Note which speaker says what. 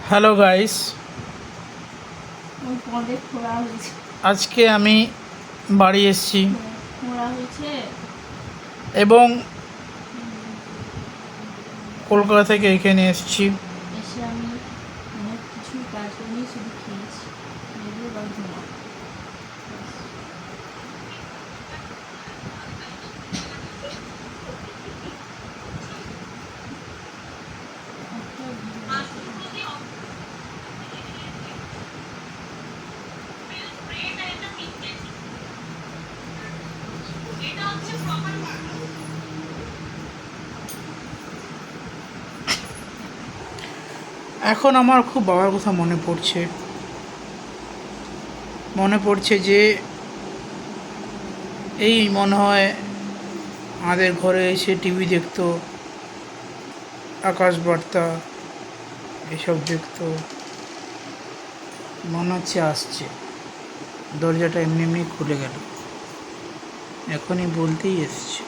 Speaker 1: Hello guys, আজকে আমি বাড়ি এসেছি এবং কলকাতা থেকে এখানে এসেছি।
Speaker 2: আমি অনেক কিছু কাজ করিনি, শুধু খেয়েছি।
Speaker 1: এখন আমার খুব বাবার কথা মনে পড়ছে যে এই মনে হয় আমাদের ঘরে এসে টিভি দেখতো, আকাশ বার্তা এসব দেখতো। মনে হচ্ছে আসছে, দরজাটা এমনি এমনি খুলে গেল, এখনই বলতেই এসছে।